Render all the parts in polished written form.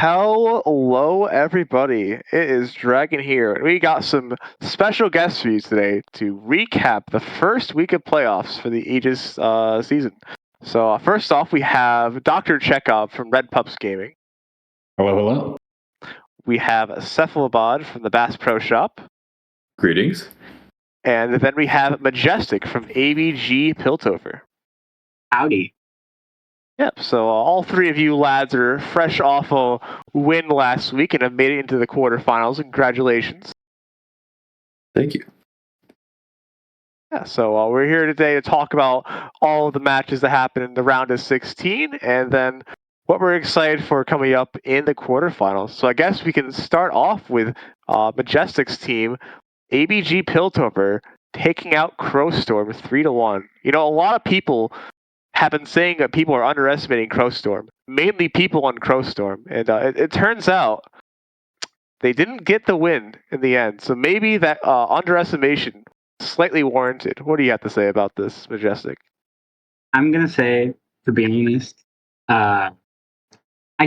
Hello, everybody. It is Dragon here, and we got some special guests for you today to recap the first week of playoffs for the Aegis season. So, first off, we have Dr. Chekhov from Red Pups Gaming. Hello, hello. We have Cephalabad from the Bass Pro Shop. Greetings. And then we have Majestic from ABG Piltover. Howdy. Yep, so all three of you lads are fresh off a win last week and have made it into the quarterfinals. Congratulations. Thank you. Yeah, so we're here today to talk about all of the matches that happened in the round of 16 and then what we're excited for coming up in the quarterfinals. So I guess we can start off with Majestic's team, ABG Piltover, taking out Crowstorm 3-1. You know, a lot of people have been saying that people are underestimating Crowstorm, mainly people on Crowstorm, and it turns out they didn't get the win in the end. So maybe that underestimation is slightly warranted. What do you have to say about this, Majestic? I'm going to say, to be honest, I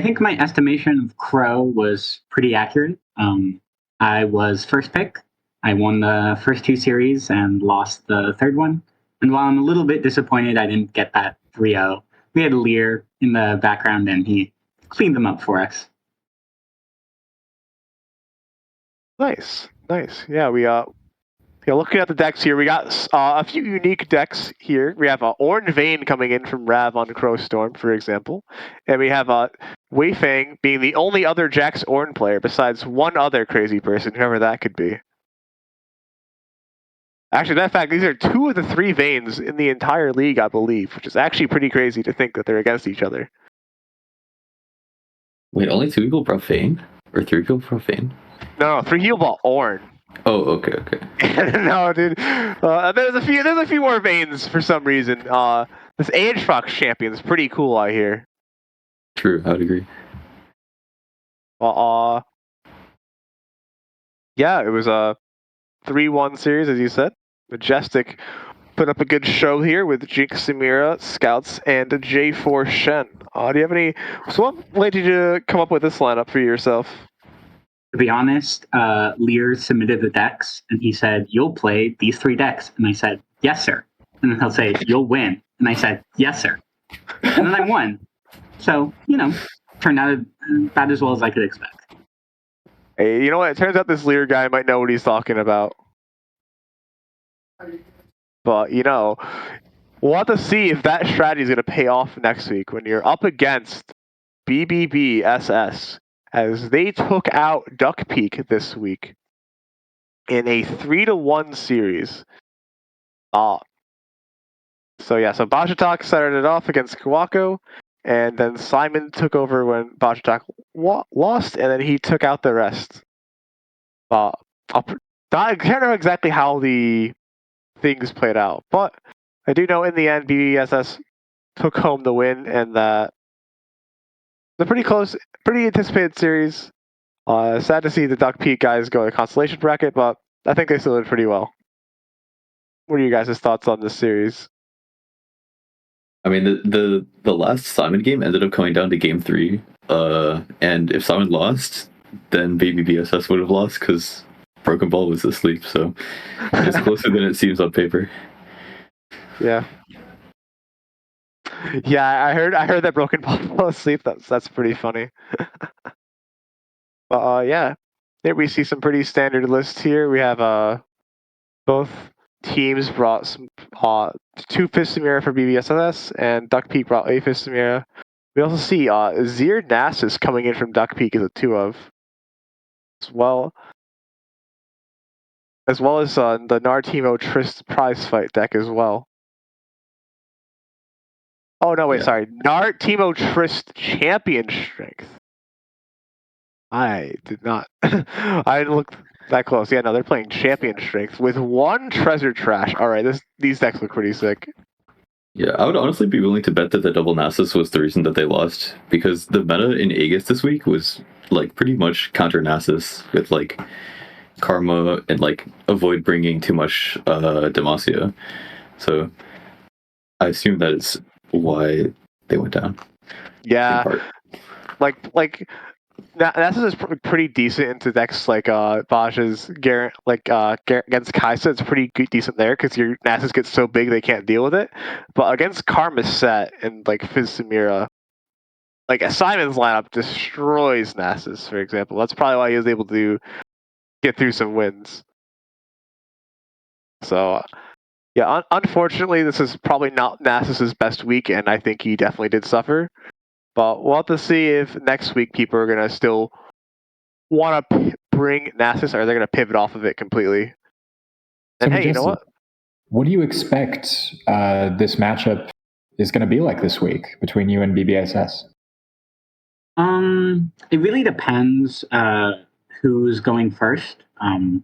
think my estimation of Crow was pretty accurate. I was first pick. I won the first two series and lost the third one. And while I'm a little bit disappointed I didn't get that 3-0, we had Lear in the background and he cleaned them up for us. Nice. Yeah, looking at the decks here, we got a few unique decks here. We have Orn Vane coming in from Rav on Crowstorm, for example. And we have Wei Fang being the only other Jax Orn player besides one other crazy person, whoever that could be. Actually, that fact, these are two of the three Vanes in the entire league, I believe, which is actually pretty crazy to think that they're against each other. Wait, only two people brought Fane? Or three people brought Fane? No, three people bought Orn. Oh, okay. No, dude. There's a few more Vanes for some reason. This Age-Fox champion is pretty cool, I hear. True, I would agree. Yeah, it was a 3-1 series, as you said. Majestic put up a good show here with Jinx Samira, Scouts, and J4 Shen. Do you have any... So what led you to come up with this lineup for yourself? To be honest, Lear submitted the decks and he said, "You'll play these three decks." And I said, "Yes, sir." And then he'll say, "You'll win." And I said, "Yes, sir." And then I won. So, turned out about as well as I could expect. Hey, you know what? It turns out this Lear guy might know what he's talking about. But, we'll have to see if that strategy is going to pay off next week when you're up against BBBSS, as they took out Duck Peak this week in a 3-1 series. So Bajatak started it off against Kawako, and then Simon took over when Bajatak lost, and then he took out the rest. I can't know exactly how the things played out, but I do know in the end BBSS took home the win, and that the pretty close, pretty anticipated series. Sad to see the Duck Peak guys go to the constellation bracket, but I think they still did pretty well. What are you guys' thoughts on this series? I mean, the last Simon game ended up coming down to game 3, and if Simon lost, then Baby BSS would have lost because Broken Ball was asleep, so it's closer than it seems on paper. Yeah, I heard that Broken Ball fell asleep. That's pretty funny. But here we see some pretty standard lists here. We have both teams brought some 2 Fistamira for BBSS, and Duck Peak brought a Fistamira. We also see Zir Nasus coming in from Duck Peak as a 2 of, as well as the Nartimo Trist prize fight deck as well. Oh no, wait, sorry, Nartimo Trist Champion Strength. I did not. I didn't look that close. Yeah, no, they're playing Champion Strength with 1 Treasure Trash. All right, these decks look pretty sick. Yeah, I would honestly be willing to bet that the double Nasus was the reason that they lost, because the meta in Aegis this week was pretty much counter Nasus with Karma and avoid bringing too much Demacia. So I assume that is why they went down. Yeah, Nasus is pretty decent into decks like Vaj's against Kaisa. It's pretty decent there because your Nasus gets so big they can't deal with it. But against Karma Set and like Fizz Samira, like Simon's lineup destroys Nasus, for example. That's probably why he was able to get through some wins. So yeah, unfortunately, this is probably not Nasus's best week, and I think he definitely did suffer. But we'll have to see if next week people are gonna still want to bring Nasus, or are they going to pivot off of it completely? And So hey, you know what? What do you expect this matchup is going to be like this week between you and BBSS? It really depends who's going first.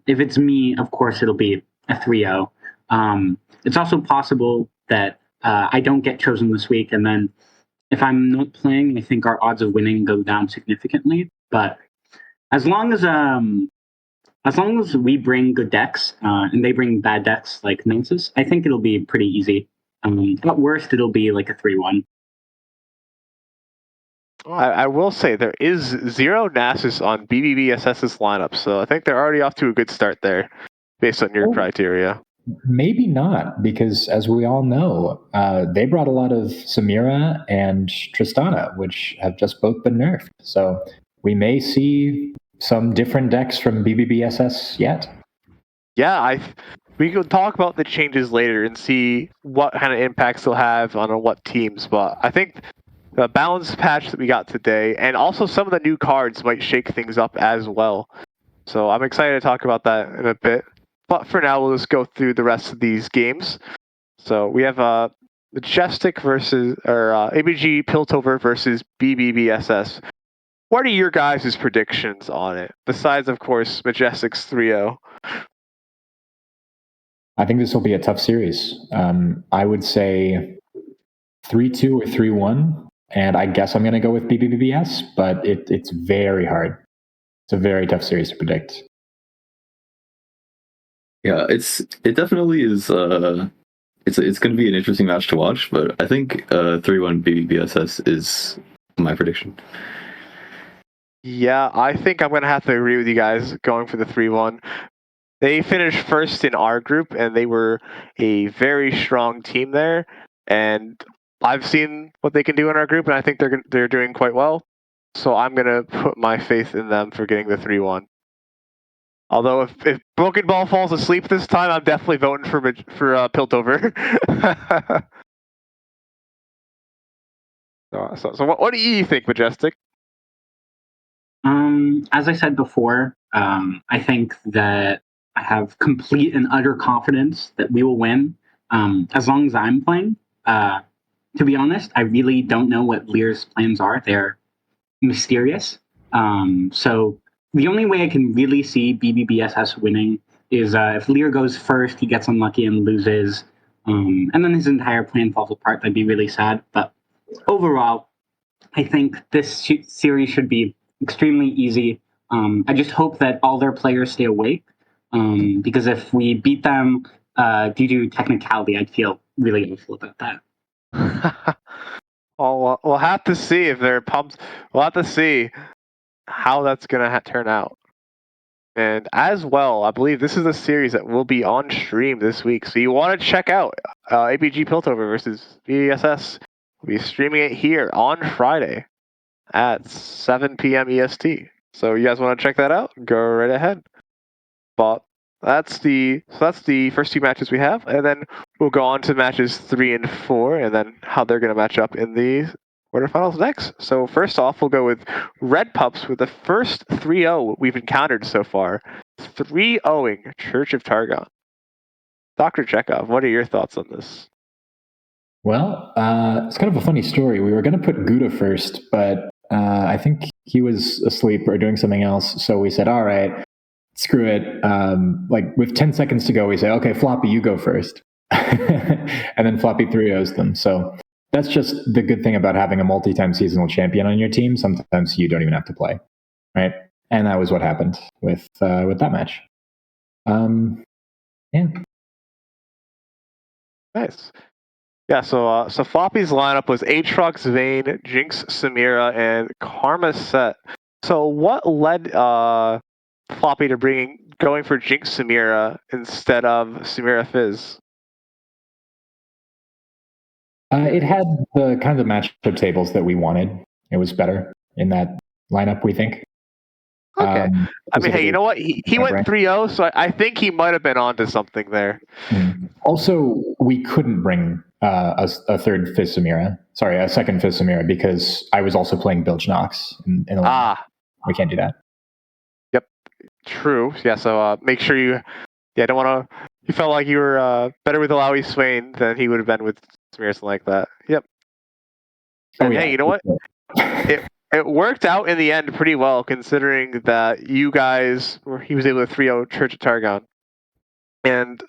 If it's me, of course, it'll be a 3-0. It's also possible that I don't get chosen this week, and then if I'm not playing, I think our odds of winning go down significantly. But as long as we bring good decks and they bring bad decks like Nexus, I think it'll be pretty easy. At worst, it'll be like a 3-1. I will say there is 0 Nasus on BBBSS's lineup, so I think they're already off to a good start there, based on your criteria. Maybe not, because as we all know, they brought a lot of Samira and Tristana, which have just both been nerfed. So we may see some different decks from BBBSS yet. Yeah, we can talk about the changes later and see what kind of impacts they'll have on what teams. But I think the balance patch that we got today, and also some of the new cards might shake things up as well. So I'm excited to talk about that in a bit. But for now, we'll just go through the rest of these games. So we have Majestic versus ABG Piltover versus BBBSS. What are your guys' predictions on it? Besides, of course, Majestic's 3-0. I think this will be a tough series. I would say 3-2 or 3-1, and I guess I'm going to go with BBBS, but it's very hard. It's a very tough series to predict. Yeah, it definitely is. It's going to be an interesting match to watch, but I think 3-1 BBBSS is my prediction. Yeah, I think I'm going to have to agree with you guys going for the 3-1. They finished first in our group, and they were a very strong team there. And I've seen what they can do in our group, and I think they're doing quite well. So I'm going to put my faith in them for getting the 3-1. Although if Broken Ball falls asleep this time, I'm definitely voting for Piltover. So what do you think, Majestic? As I said before, I think that I have complete and utter confidence that we will win as long as I'm playing. To be honest, I really don't know what Lear's plans are. They're mysterious. So the only way I can really see BBBSS winning is if Lear goes first, he gets unlucky and loses, and then his entire plan falls apart. That'd be really sad. But overall, I think this series should be extremely easy. I just hope that all their players stay awake, because if we beat them due to technicality, I'd feel really awful about that. We'll have to see if they're pumped. We'll have to see how that's going to turn out. And as well, I believe this is a series that will be on stream this week. So you want to check out ABG Piltover versus BSS. We'll be streaming it here on Friday at 7 p.m. EST. So you guys want to check that out? Go right ahead. But that's the first 2 matches we have, and then we'll go on to matches 3 and 4, and then how they're going to match up in the quarterfinals next. So first off, we'll go with Red Pups with the first 3-0 we've encountered so far. 3-0ing Church of Targon. Dr. Chekhov, what are your thoughts on this? Well, it's kind of a funny story. We were going to put Gouda first, but I think he was asleep or doing something else. So we said, all right, screw it. Like with 10 seconds to go, we say, okay, Floppy, you go first. And then Floppy 3-0s them. So that's just the good thing about having a multi-time seasonal champion on your team. Sometimes you don't even have to play, right? And that was what happened with that match. Yeah. Nice. Yeah, so Floppy's lineup was Aatrox, Vayne, Jinx, Samira, and Karma Set. So what led Floppy to going for Jinx Samira instead of Samira Fizz? It had the kind of the matchup tables that we wanted. It was better in that lineup, we think. Okay. I mean, hey, you know what? He went Right. 3-0, so I think he might have been onto something there. Also, we couldn't bring a third Fizz Samira. Sorry, a second Fizz Samira because I was also playing Bilge Nox in the lineup. We can't do that. Yep. True. Yeah, so make sure you... Yeah, I don't want to... You felt like you were better with Alawi Swain than he would have been with Samira, something like that. Yep. And hey, you know what? It worked out in the end pretty well, considering that you guys he was able to 3-0 Church of Targon. And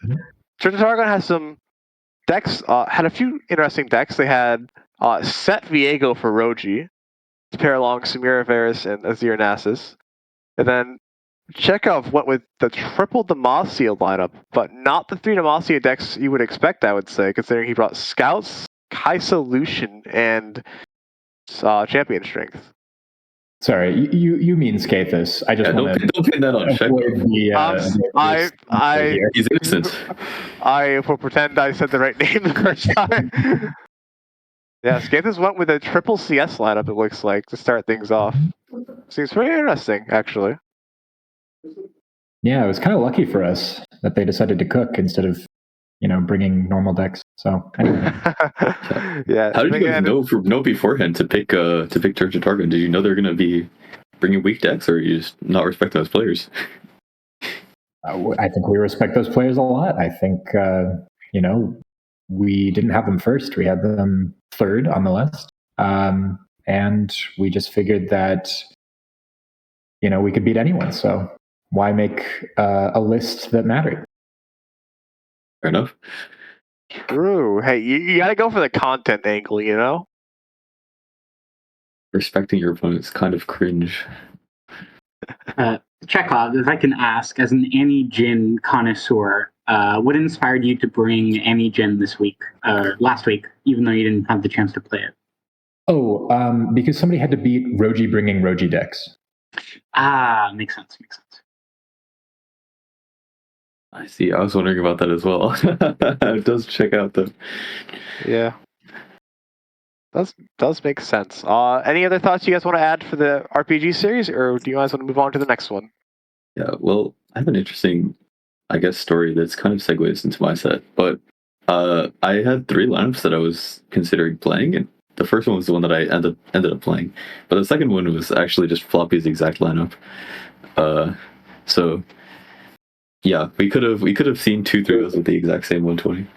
Church of Targon has some decks, had a few interesting decks. They had Set Viego for Roji to pair along Samira Varus and Azir Nasus. And then Chekhov went with the triple Demacia lineup, but not the 3 Demacia decks you would expect, I would say, considering he brought Scouts, Kaisa Lucian, and Champion Strength. Sorry, you mean Scathus. I just want to don't pin that on Chekhov. He's innocent. I will pretend I said the right name the first time. Yeah, Scathus went with a triple CS lineup, it looks like, to start things off. Seems very interesting, actually. Yeah, it was kind of lucky for us that they decided to cook instead of, bringing normal decks. So anyway. Yeah. How did you guys know beforehand to pick Church of Targon? Did you know they're going to be bringing weak decks, or you just not respect those players? I think we respect those players a lot. I think we didn't have them first; we had them third on the list, and we just figured that we could beat anyone. So why make a list that mattered? Fair enough. True. Hey, you got to go for the content angle, you know? Respecting your opponent's kind of cringe. Chekhov, if I can ask, as an Annie Jin connoisseur, what inspired you to bring Annie Jin this week, or last week, even though you didn't have the chance to play it? Oh, because somebody had to beat Roji bringing Roji decks. Makes sense. I see. I was wondering about that as well. It does check out though. Yeah. Does make sense. Any other thoughts you guys want to add for the RPG series, or do you guys want to move on to the next one? Yeah, well, I have an interesting, I guess, story that's kind of segues into my set. But I had 3 lineups that I was considering playing, and the first one was the one that I ended up playing. But the second one was actually just Floppy's exact lineup. So yeah, we could have seen 2 3-0s with the exact same 120.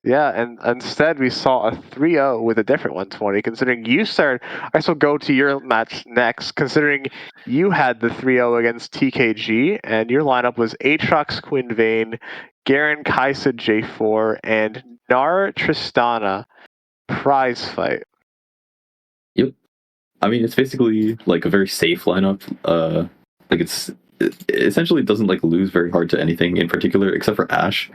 Yeah, and instead we saw a 3-0 with a different 120, considering you started... I guess we'll go to your match next, considering you had the 3-0 against TKG, and your lineup was Aatrox Quinn Vayne, Garen Kaisa J4, and Nar Tristana prize fight. Yep. I mean, it's basically like a very safe lineup. Like it essentially doesn't like lose very hard to anything in particular, except for Ashe.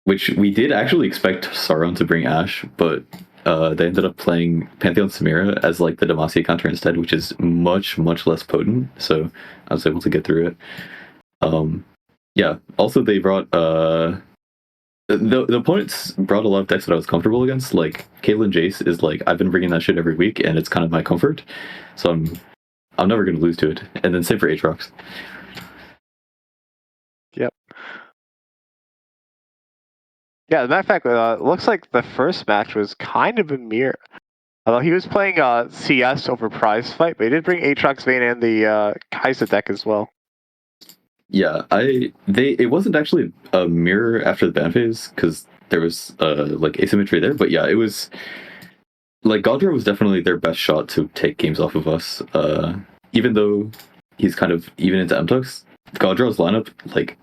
Which we did actually expect Sauron to bring Ashe, but they ended up playing Pantheon Samira as like the Demacia counter instead, which is much less potent. So I was able to get through it. Yeah. Also, they brought the opponents brought a lot of decks that I was comfortable against. Like Caitlyn Jace is like I've been bringing that shit every week, and it's kind of my comfort. So I'm never going to lose to it. And then same for Aatrox. Yep. Yeah, as a matter of fact, it looks like the first match was kind of a mirror. Although he was playing CS over prize fight, but he did bring Aatrox Vayne and the Kaisa deck as well. Yeah, it wasn't actually a mirror after the ban phase because there was like asymmetry there, but yeah, it was like Godra was definitely their best shot to take games off of us. Even though he's kind of even into MTux, Godra's lineup like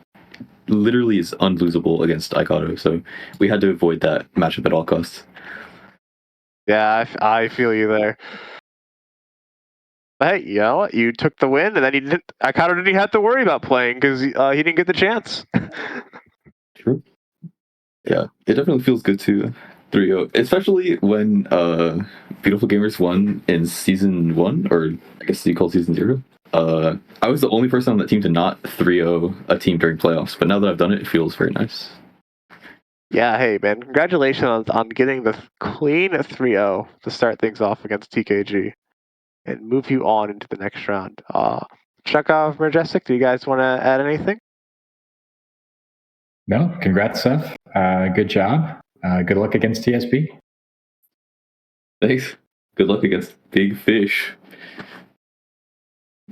literally is unlosable against Ikato, so we had to avoid that matchup at all costs. Yeah, I feel you there. But hey, you know what? You took the win, and then Ikato didn't have to worry about playing because he didn't get the chance. True. Yeah, it definitely feels good to 3-0, especially when Beautiful Gamers won in season 1, or I guess you call season 0. I was the only person on that team to not 3-0 a team during playoffs, but now that I've done it, it feels very nice. Yeah, hey man, congratulations on getting the clean 3-0 to start things off against TKG and move you on into the next round. Chekhov, Majestic, do you guys want to add anything? No, congrats, Seth. Good job. Good luck against TSP. Thanks. Good luck against Big Fish.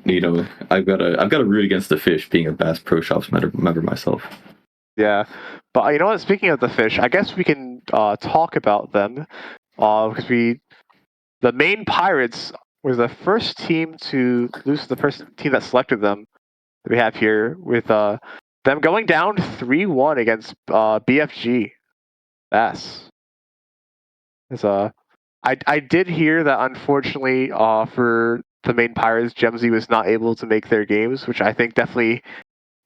You know, I've got to root against the Fish, being a Bass Pro Shops member myself. Yeah, but you know what? Speaking of the Fish, I guess we can talk about them because the main Pirates was the first team to lose to the team that selected them that we have here with them going down 3-1 against BFG. Bass. I did hear that unfortunately for the main Pirates, Gemsy was not able to make their games, which I think definitely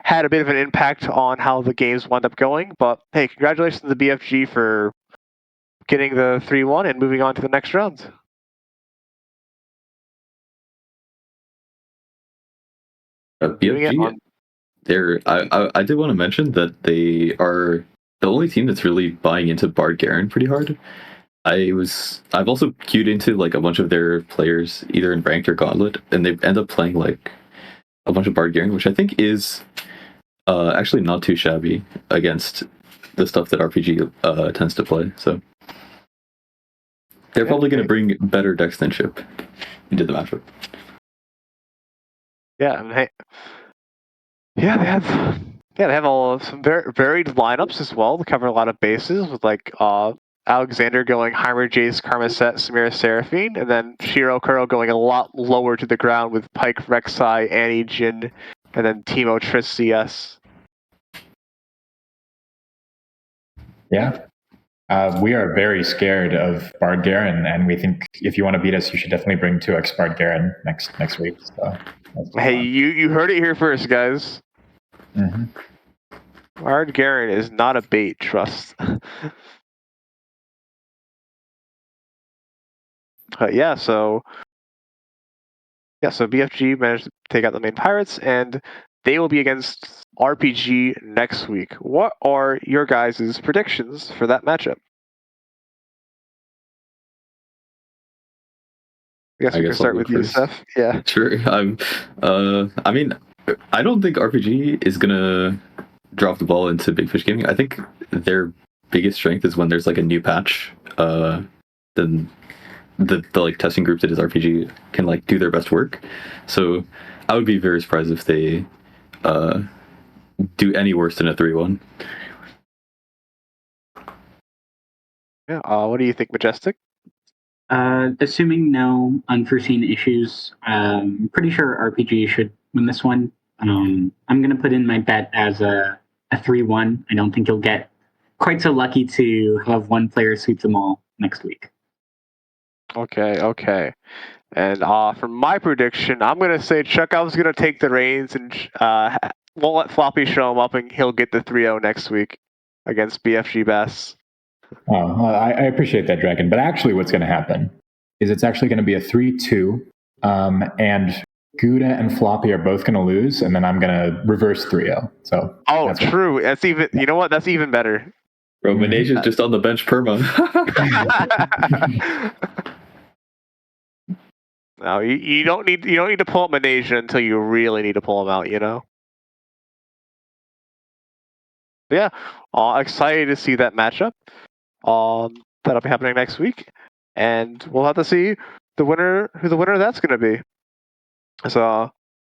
had a bit of an impact on how the games wound up going. But hey, congratulations to the BFG for getting the 3-1 and moving on to the next round. BFG, I did want to mention that they are the only team that's really buying into Bard Garen pretty hard. I've also queued into like a bunch of their players either in ranked or gauntlet, and they end up playing like a bunch of Bard Garen, which I think is actually not too shabby against the stuff that RPG tends to play. So they're probably going to bring better decks than Chip into the matchup. Yeah, and hey, yeah, they have all some very varied lineups as well to cover a lot of bases with like Alexander going Heimer, Jace, Karmaset, Samira, Seraphine, and then Shiro Kuro going a lot lower to the ground with Pike, Rek'Sai, Annie, Jin, and then Teemo, Triss, CS. Yeah. We are very scared of Bard Garen, and we think if you want to beat us, you should definitely bring 2x Bard Garen next week. So, hey, you heard it here first, guys. Mm-hmm. Bard Garen is not a bait, trust. So BFG managed to take out the main Pirates, and they will be against RPG next week. What are your guys' predictions for that matchup? I guess we can start with you, Seth. Yeah. Sure. I mean, I don't think RPG is gonna drop the ball into Big Fish Gaming. I think their biggest strength is when there's like a new patch. Then the like testing group that is RPG can like do their best work. So I would be very surprised if they do any worse than a 3-1. Yeah. What do you think, Majestic? Assuming no unforeseen issues, pretty sure RPG should win this one. I'm going to put in my bet as a 3-1. I don't think you'll get quite so lucky to have one player sweep them all next week. Okay. And for my prediction, I'm going to say Chekhov's going to take the reins and won't let Floppy show him up, and he'll get the 3-0 next week against BFG Bass. Oh, well, I appreciate that, Dragon. But actually, what's going to happen is it's actually going to be a 3-2, and Gouda and Floppy are both going to lose, and then I'm going to reverse 3-0. So. That's true. That's even. You know what? That's even better. Bro, Manasia's just on the bench perma. No, you don't need to pull up Manasia until you really need to pull him out. You know. But yeah, excited to see that matchup. That'll be happening next week, and we'll have to see who the winner of that's going to be. So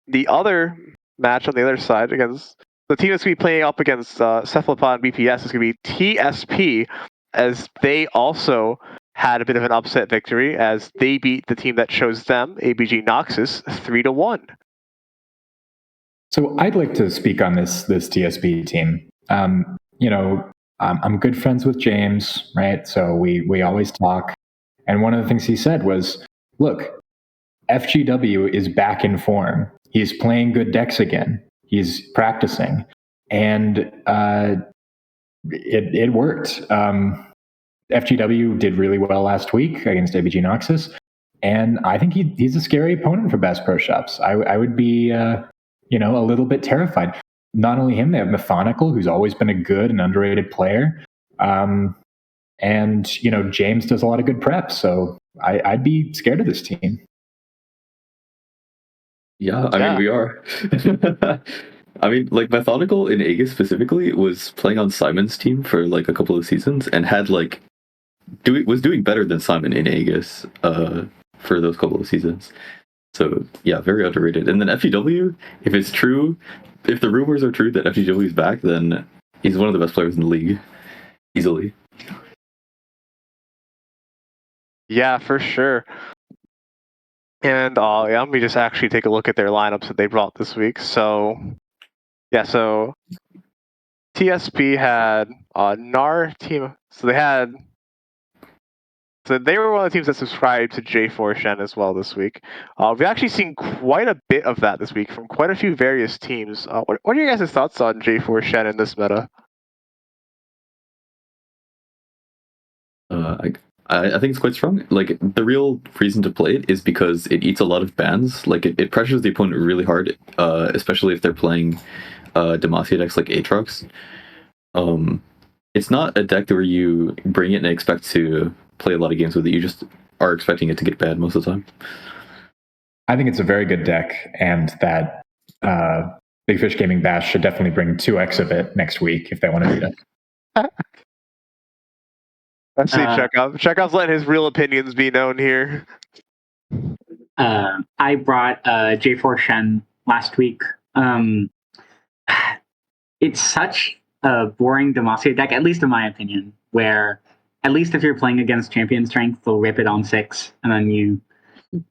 the other match on the other side against the team that's going to be playing up against Cephalopod and BPS is going to be TSP, as they also had a bit of an upset victory as they beat the team that chose them, ABG Noxus, 3-1. So I'd like to speak on this TSP team. I'm good friends with James, right? So we always talk. And one of the things he said was, look, FGW is back in form. He's playing good decks again. He's practicing. And it worked. FGW did really well last week against ABG Noxus, and I think he's a scary opponent for Bass Pro Shops. I would be, a little bit terrified. Not only him, they have Methonical, who's always been a good and underrated player. And, James does a lot of good prep, so I'd be scared of this team. Yeah, I mean, we are. I mean, like, Methodical in Aegis specifically was playing on Simon's team for, like, a couple of seasons and had, like, was doing better than Simon in Aegis for those couple of seasons. So, yeah, very underrated. And then FGW, if it's true, if the rumors are true that FGW is back, then he's one of the best players in the league. Easily. Yeah, for sure. And let me just actually take a look at their lineups that they brought this week. So, yeah, so TSP had NAR team. So they were one of the teams that subscribed to J4 Shen as well this week. We've actually seen quite a bit of that this week from quite a few various teams. What are your guys' thoughts on J4 Shen in this meta? I think it's quite strong. Like, the real reason to play it is because it eats a lot of bans. Like, it pressures the opponent really hard, especially if they're playing Demacia decks like Aatrox. It's not a deck where you bring it and expect to play a lot of games with it. You just are expecting it to get bad most of the time. I think it's a very good deck, and that Big Fish Gaming Bash should definitely bring 2x of it next week if they want to beat it. Let's see, Chekhov. Chekhov's letting his real opinions be known here. I brought J4 Shen last week. It's such a boring Demacia deck, at least in my opinion, where at least if you're playing against champion strength, they'll rip it on 6, and then you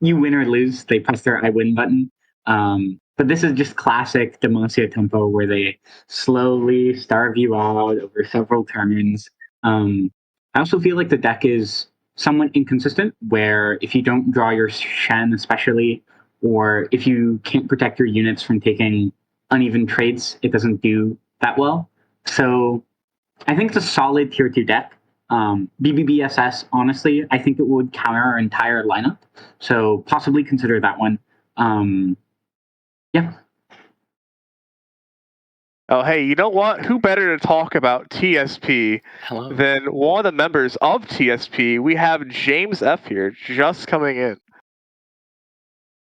win or lose. They press their I win button. But this is just classic Demacia tempo where they slowly starve you out over several turns. I also feel like the deck is somewhat inconsistent, where if you don't draw your Shen especially, or if you can't protect your units from taking uneven trades, it doesn't do that well. So I think it's a solid tier 2 deck. BBBSS, honestly, I think it would counter our entire lineup. So possibly consider that one. Yeah. Oh, hey, you know what? Who better to talk about TSP than one of the members of TSP? We have James F here, just coming in.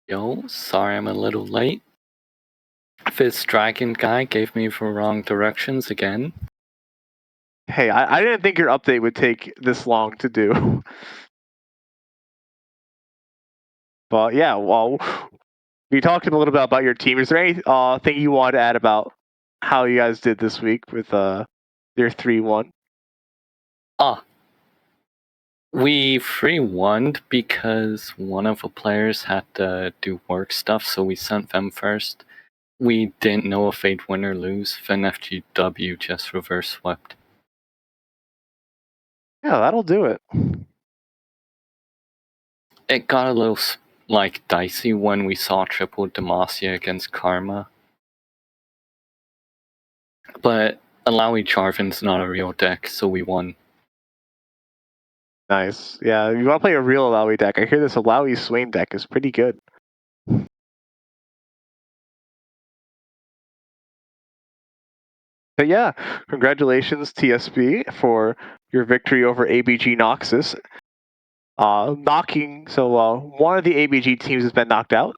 Yo, sorry I'm a little late. This dragon guy gave me the wrong directions again. Hey, I didn't think your update would take this long to do. But yeah, well, we talked a little bit about your team. Is there anything you want to add about how you guys did this week with your 3-1? We 3-1 because one of the players had to do work stuff, so we sent them first. We didn't know if they'd win or lose, then FGW just reverse swept. Yeah, that'll do it. It got a little, dicey when we saw triple Demacia against Karma. But Alawi Jarvan's not a real deck, so we won. Nice. Yeah, you want to play a real Alawi deck. I hear this Alawi Swain deck is pretty good. But yeah, congratulations TSB for your victory over ABG Noxus. One of the ABG teams has been knocked out.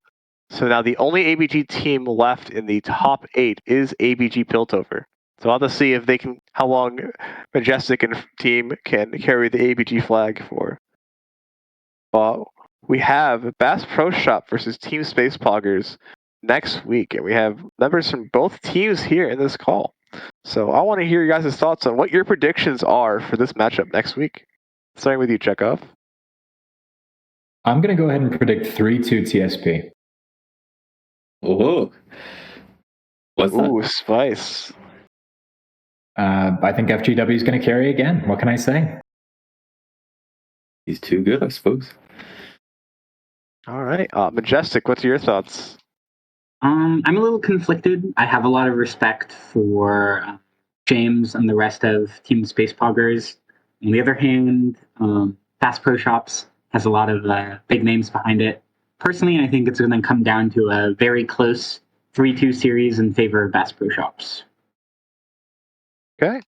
So now the only ABG team left in the top 8 is ABG Piltover. So I'll have to see if they can, how long Majestic and team can carry the ABG flag for. We have Bass Pro Shop versus Team Space Poggers next week, and we have members from both teams here in this call. So I want to hear you guys' thoughts on what your predictions are for this matchup next week. Starting with you, Chekhov. I'm going to go ahead and predict 3-2 TSP. Whoa. What's that? Ooh, spice. I think FGW is going to carry again. What can I say? He's too good, I suppose. All right. Majestic, what's your thoughts? I'm a little conflicted. I have a lot of respect for James and the rest of Team Space Poggers. On the other hand, Fast Pro Shops has a lot of big names behind it. Personally, I think it's going to come down to a very close 3-2 series in favor of Bass Pro Shops. Okay.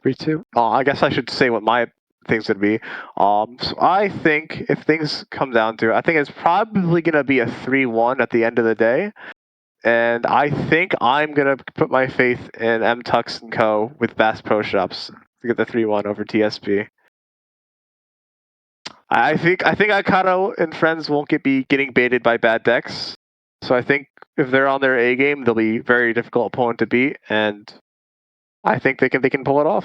3-2. I guess I should say what my thing's going to be. So I think if things come down to it, I think it's probably going to be a 3-1 at the end of the day. And I think I'm going to put my faith in M-Tux and Co. with Bass Pro Shops to get the 3-1 over TSP. I think Aikado and friends won't be getting baited by bad decks. So I think if they're on their A game, they'll be a very difficult opponent to beat, and I think they can pull it off.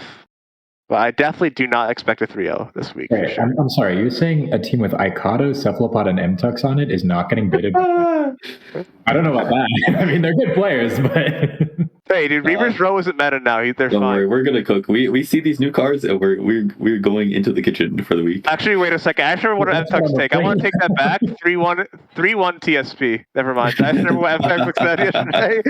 But I definitely do not expect a 3-0 this week. Wait, for sure. I'm sorry. You're saying a team with Aikado, Cephalopod, and M-Tux on it is not getting baited? I don't know about that. I mean, they're good players, but Hey, dude, Reaver's Row isn't meta now. They're Don't fine. worry, we're gonna cook. We see these new cards, and we're going into the kitchen for the week. Actually, wait a second. I actually remember what That's what M-Tux I'm take. I want to afraid. take that back. 3-1 TSP. Never mind. I actually remember what M-Tux said yesterday.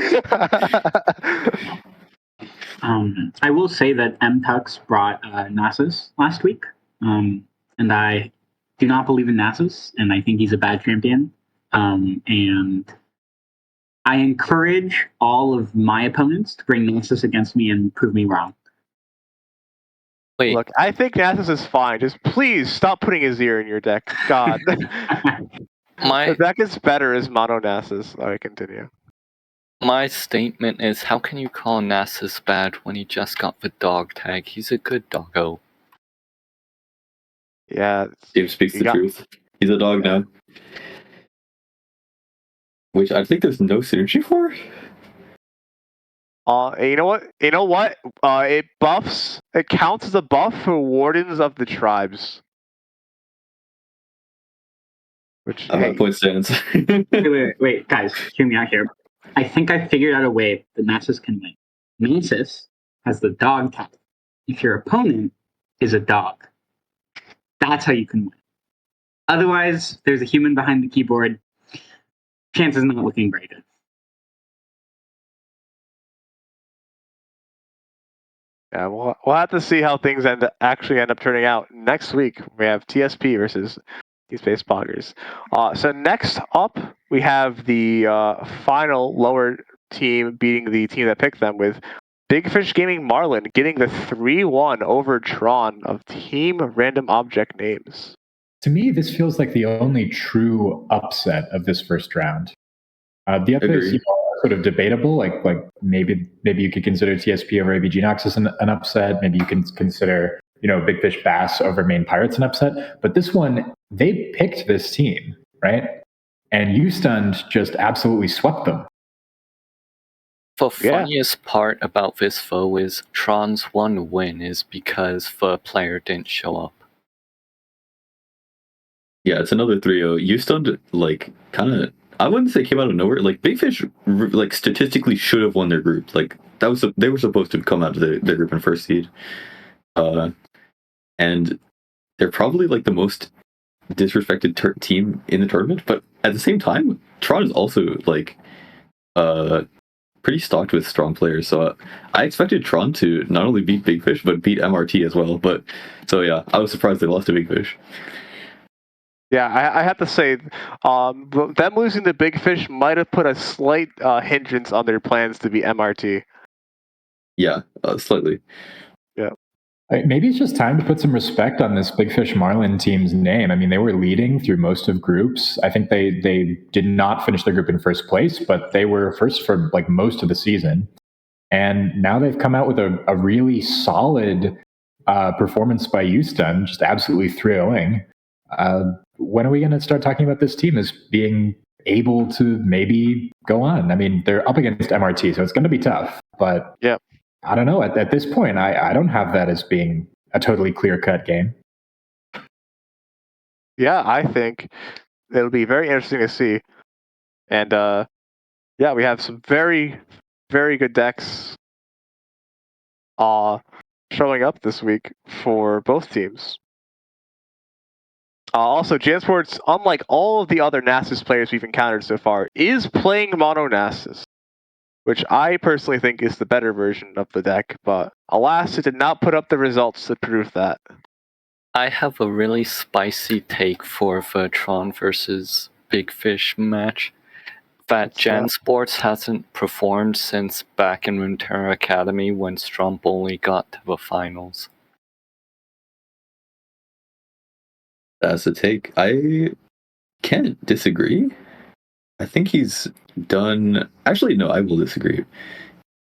I will say that M-Tux brought Nasus last week, and I do not believe in Nasus, and I think he's a bad champion. And I encourage all of my opponents to bring Nasus against me and prove me wrong. Wait, Look, I think Nasus is fine. Just please stop putting his ear in your deck. God. The my deck is better as mono Nasus. Alright, continue. my statement is, how can you call Nasus bad when he just got the dog tag? He's a good doggo. Yeah. Dave speaks the truth. He's a dog now. Which I think there's no synergy for. You know what? It buffs. It counts as a buff for Wardens of the Tribes. Which, My point stands. Wait, guys, hear me out here. I think I figured out a way that Nasus can win. Nasus has the dog tag. If your opponent is a dog, that's how you can win. Otherwise, there's a human behind the keyboard. Chances not looking very good. yeah, we'll have to see how things actually end up turning out. Next week, we have TSP versus these base poggers. So next up, we have the final lower team beating the team that picked them with Big Fish Gaming Marlin getting the 3-1 over Tron of Team Random Object Names. to me, this feels like the only true upset of this first round. The others, are sort of debatable. Like maybe you could consider TSP over ABG Noxus an upset. Maybe you can consider Big Fish Bass over Main Pirates an upset. But this one, they picked this team, right? And Ustunned just absolutely swept them. The funniest part about this, though, is Tron's one win is because the player didn't show up. Yeah, it's another 3-0. Ustunned, kind of, I wouldn't say came out of nowhere. Big Fish, statistically should have won their group. They were supposed to come out of their group in first seed. And they're probably the most disrespected team in the tournament. But at the same time, Tron is also pretty stocked with strong players. So I expected Tron to not only beat Big Fish but beat MRT as well. But so yeah, I was surprised they lost to Big Fish. Yeah, I have to say, them losing to Big Fish might have put a slight hindrance on their plans to be MRT. Yeah, slightly. Yeah. Maybe it's just time to put some respect on this Big Fish Marlin team's name. I mean, they were leading through most of groups. I think they did not finish their group in first place, but they were first for most of the season. And now they've come out with a really solid performance by Houston, just absolutely thrilling. When are we going to start talking about this team as being able to maybe go on? I mean, they're up against MRT, so it's going to be tough. But yeah. I don't know. At this point, I don't have that as being a totally clear-cut game. Yeah, I think it'll be very interesting to see. And yeah, we have some very, very good decks showing up this week for both teams. Also, Jansports, unlike all of the other Nasus players we've encountered so far, is playing mono Nasus, which I personally think is the better version of the deck, but alas, it did not put up the results to prove that. I have a really spicy take for the Tron versus Big Fish match. That Gen Sports hasn't performed since back in Runeterra Academy when Stromboli got to the finals. That's a take. I can't disagree. I think he's done. Actually, no, I will disagree.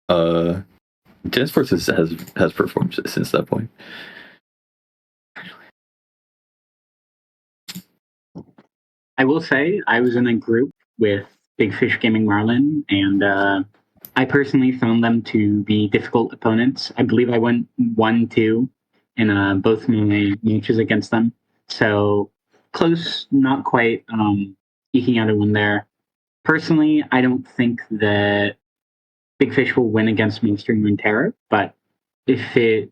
Gen Sports has performed since that point. I will say I was in a group with Big Fish Gaming Marlin, and I personally found them to be difficult opponents. I believe I went 1-2 in both my matches against them. So close, not quite eking out a win there. Personally, I don't think that Big Fish will win against mainstream Runeterra, but if it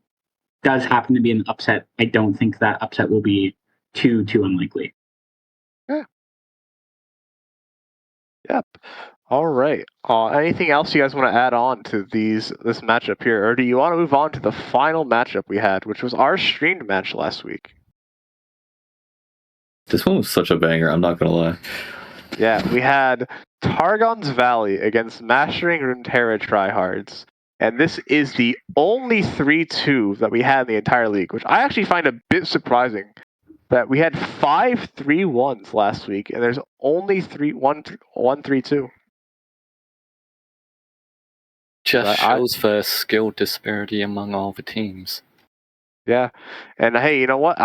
does happen to be an upset, I don't think that upset will be too unlikely. Yeah. Yep. All right. Anything else you guys want to add on to this matchup here, or do you want to move on to the final matchup we had, which was our streamed match last week? This one was such a banger. I'm not gonna lie. Yeah, we had Targon's Valley against Mastering Runeterra Tryhards. And this is the only 3-2 that we had in the entire league, which I actually find a bit surprising. That we had 5 3-1s last week, and there's only 3-2. Just shows the skill disparity among all the teams. Yeah, and hey, you know what?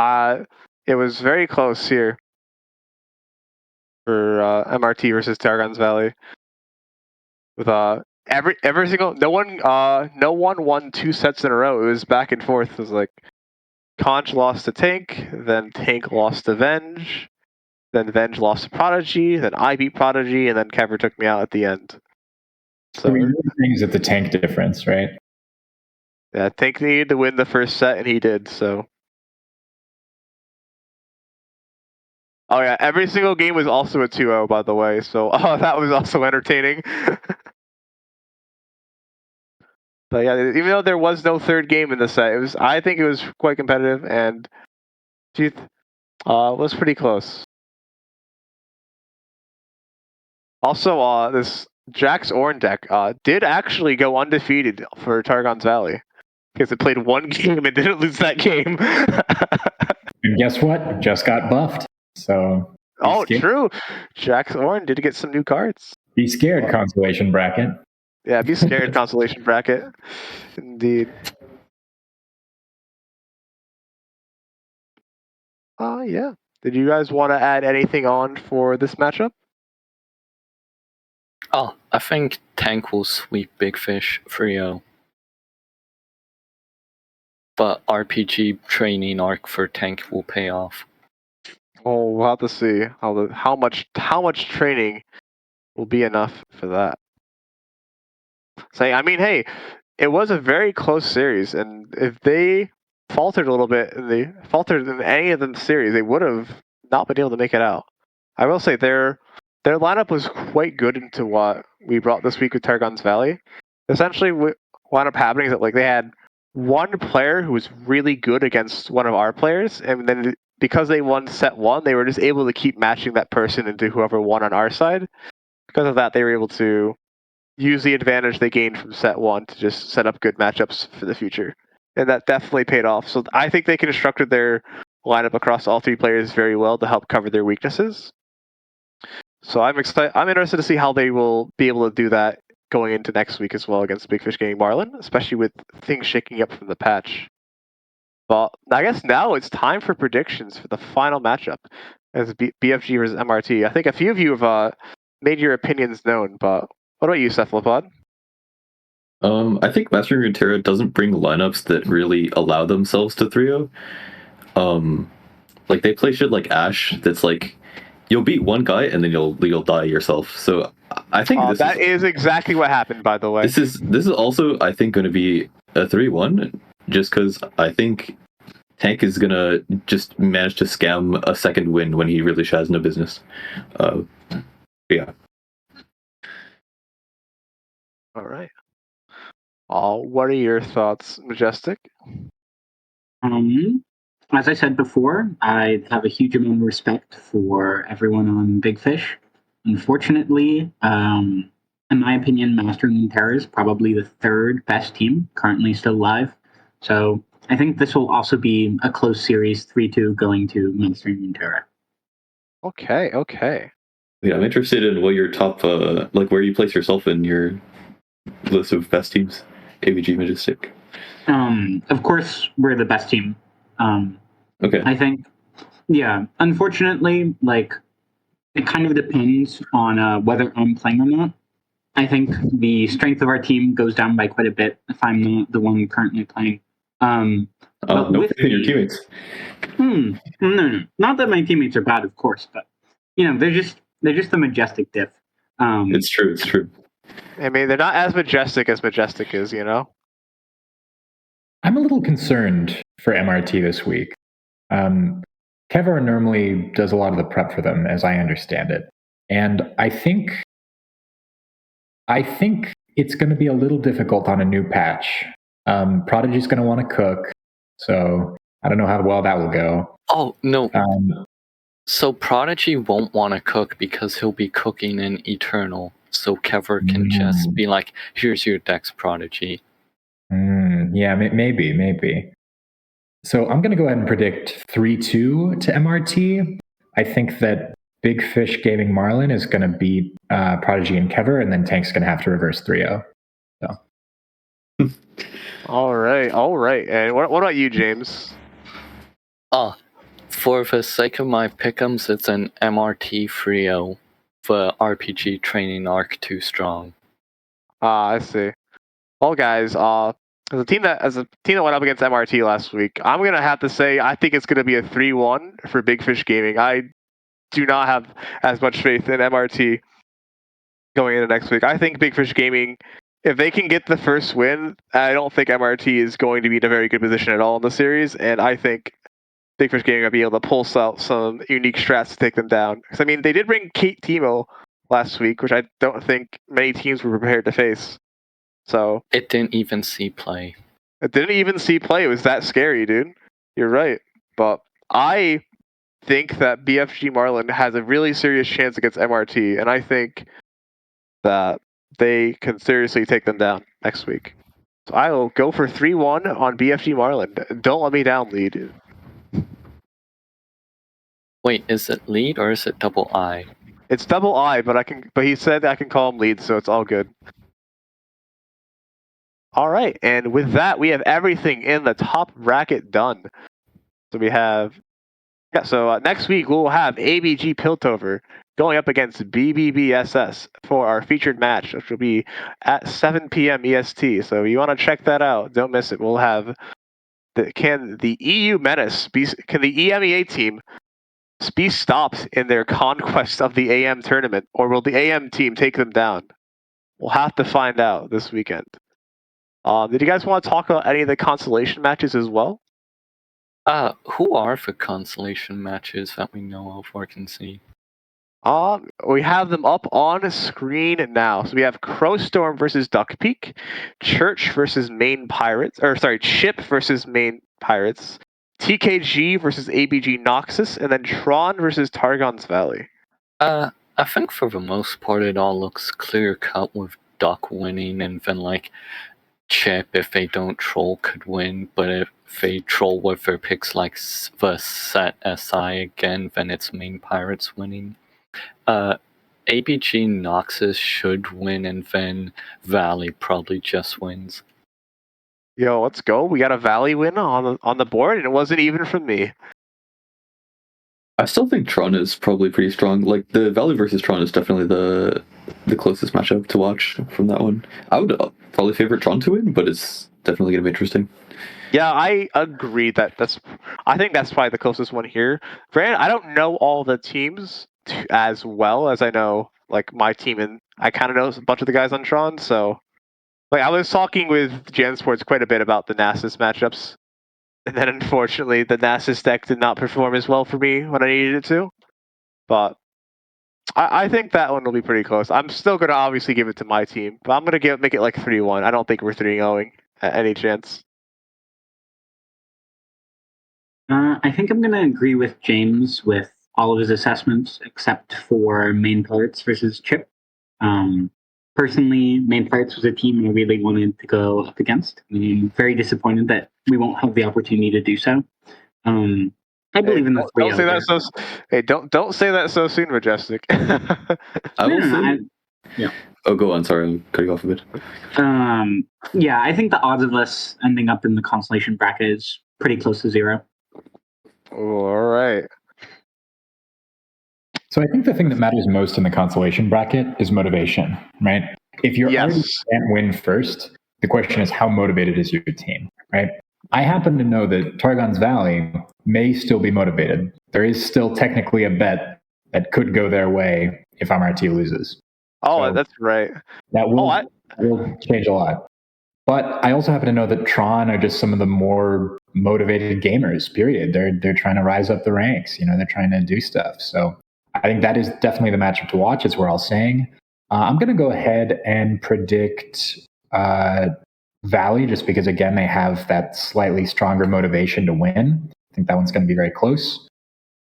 It was very close here for MRT versus Targon's Valley. With every single no one won 2 sets in a row. It was back and forth. It was like Conch lost to Tank, then Tank lost to Venge, then Venge lost to Prodigy, then I beat Prodigy, and then Kever took me out at the end. So we really things at the tank difference, right? Yeah, Tank needed to win the first set, and he did. So. Oh yeah, every single game was also a 2-0, by the way. So that was also entertaining. But yeah, even though there was no third game in the set, I think it was quite competitive, and was pretty close. Also, this Jack's Orin deck did actually go undefeated for Targon's Valley because it played one game and didn't lose that game. And guess what? Just got buffed. So. True. Jack's Orin did get some new cards. Be scared, consolation bracket. Yeah, be scared, consolation bracket. Indeed. Yeah. Did you guys want to add anything on for this matchup? Oh, I think Tank will sweep Big Fish 3-0. But RPG training arc for Tank will pay off. Oh, we'll have to see how much training will be enough for that. I mean, hey, it was a very close series, and if they faltered a little bit, in any of the series, they would have not been able to make it out. I will say their lineup was quite good into what we brought this week with Targon's Valley. Essentially, what wound up happening is that they had one player who was really good against one of our players, and then because they won set 1, they were just able to keep matching that person into whoever won on our side. Because of that, they were able to use the advantage they gained from set 1 to just set up good matchups for the future. And that definitely paid off. So I think they constructed their lineup across all 3 players very well to help cover their weaknesses. So I'm interested to see how they will be able to do that going into next week as well against Big Fish Gaming Marlin, especially with things shaking up from the patch. But I guess now it's time for predictions for the final matchup as BFG versus MRT. I think a few of you have made your opinions known, but what about you, Cephalopod? I think Mastering Runeterra doesn't bring lineups that really allow themselves to 3-0. Like they play shit like Ash that's like you'll beat one guy and then you'll die yourself. So I think that is exactly what happened, by the way. This is also I think going to be a 3-1 just because I think Tank is gonna just manage to scam a second win when he really has no business. Yeah. All right. What are your thoughts, Majestic? as I said before, I have a huge amount of respect for everyone on Big Fish. Unfortunately, in my opinion, Mastering Runeterra is probably the third best team currently still live. So I think this will also be a close series, 3-2 going to Mastering Runeterra. Okay. Yeah, I'm interested in what your top, like where you place yourself in your list of best teams. AVG Majestic. Of course, we're the best team. Okay. I think, yeah. Unfortunately, like it kind of depends on whether I'm playing or not. I think the strength of our team goes down by quite a bit if I'm not the one currently playing. But No with faith in your me, teammates. no, not that my teammates are bad, of course, but they're just a majestic diff. It's true. It's true. I mean, they're not as majestic as Majestic is, you know? I'm a little concerned for MRT this week. Kevlar normally does a lot of the prep for them, as I understand it. And I think it's going to be a little difficult on a new patch. Prodigy's going to want to cook, so I don't know how well that will go. Oh, no. So Prodigy won't want to cook because he'll be cooking in Eternal. So Kevlar can just be like, here's your Dex Prodigy. Yeah, maybe. So I'm going to go ahead and predict 3-2 to MRT. I think that Big Fish Gaming Marlin is going to beat Prodigy and Kevlar, and then Tank's going to have to reverse 3-0. So. All right. And what about you, James? For the sake of my pick'ems, it's an MRT 3-0 for RPG training arc too strong. I see. Well, guys, as a team that went up against MRT last week, I'm gonna have to say I think it's gonna be a 3-1 for Big Fish Gaming. I do not have as much faith in MRT going into next week. I think Big Fish Gaming, if they can get the first win, I don't think MRT is going to be in a very good position at all in the series, and I think Big Fish Gaming will be able to pull out some unique strats to take them down. Because I mean, they did bring Kate Timo last week, which I don't think many teams were prepared to face. So it didn't even see play. It didn't even see play. It was that scary, dude. You're right. But I think that BFG Marlin has a really serious chance against MRT, and I think that they can seriously take them down next week. So I will go for 3-1 on BFG Marlin. Don't let me down, lead. Wait, is it lead or is it double I? It's double I, but he said I can call him lead, so it's all good. All right, and with that, we have everything in the top bracket done. So we have, so next week we'll have ABG Piltover going up against BBBSS for our featured match, which will be at 7 p.m. EST. So you want to check that out, don't miss it. We'll have can the EU Menace can the EMEA team be stopped in their conquest of the AM tournament, or will the AM team take them down? We'll have to find out this weekend. Did you guys want to talk about any of the consolation matches as well? Who are the consolation matches that we know of or can see? We have them up on screen now. So we have Crowstorm versus Duck Peak, Church versus Main Pirates, Chip versus Main Pirates, TKG versus ABG Noxus, and then Tron versus Targon's Valley. I think for the most part it all looks clear cut with Duck winning, and then like Chip, if they don't troll, could win, but if they troll with their picks like the set SI again, then it's Main Pirates winning. ABG Noxus should win, and then Valley probably just wins. Yo, let's go. We got a Valley win on the board, and it wasn't even from me. I still think Tron is probably pretty strong. Like the Valley versus Tron is definitely the closest matchup to watch from that one. I would probably favor Tron to win, but it's definitely going to be interesting. Yeah, I agree I think that's probably the closest one here. Granted, I don't know all the teams as well as I know like my team, and I kind of know a bunch of the guys on Tron. So, like, I was talking with Jan Sports quite a bit about the Nasus matchups, and then unfortunately the Nasus deck did not perform as well for me when I needed it to. But I think that one will be pretty close. I'm still gonna obviously give it to my team, but I'm gonna make it like 3-1. I don't think we're 3-0 at any chance. I think I'm going to agree with James with all of his assessments except for main parts versus Chip. Personally, main parts was a team I really wanted to go up against. I'm very disappointed that we won't have the opportunity to do so. I believe in the three Don't say there. that so. Hey, don't say that so soon, Majestic. I will say. Yeah. Oh, go on. Sorry, I'm cutting off a bit. Yeah, I think the odds of us ending up in the consolation bracket is pretty close to 0. All right. So I think the thing that matters most in the consolation bracket is motivation, right? If you're already can't win first, the question is how motivated is your team, right? I happen to know that Targon's Valley may still be motivated. There is still technically a bet that could go their way if MRT loses. Oh, So that's right. that will change a lot. But I also happen to know that Tron are just some of the more motivated gamers. Period. They're trying to rise up the ranks. They're trying to do stuff. So I think that is definitely the matchup to watch, as we're all saying. I'm going to go ahead and predict Valley, just because again they have that slightly stronger motivation to win. I think that one's going to be very close.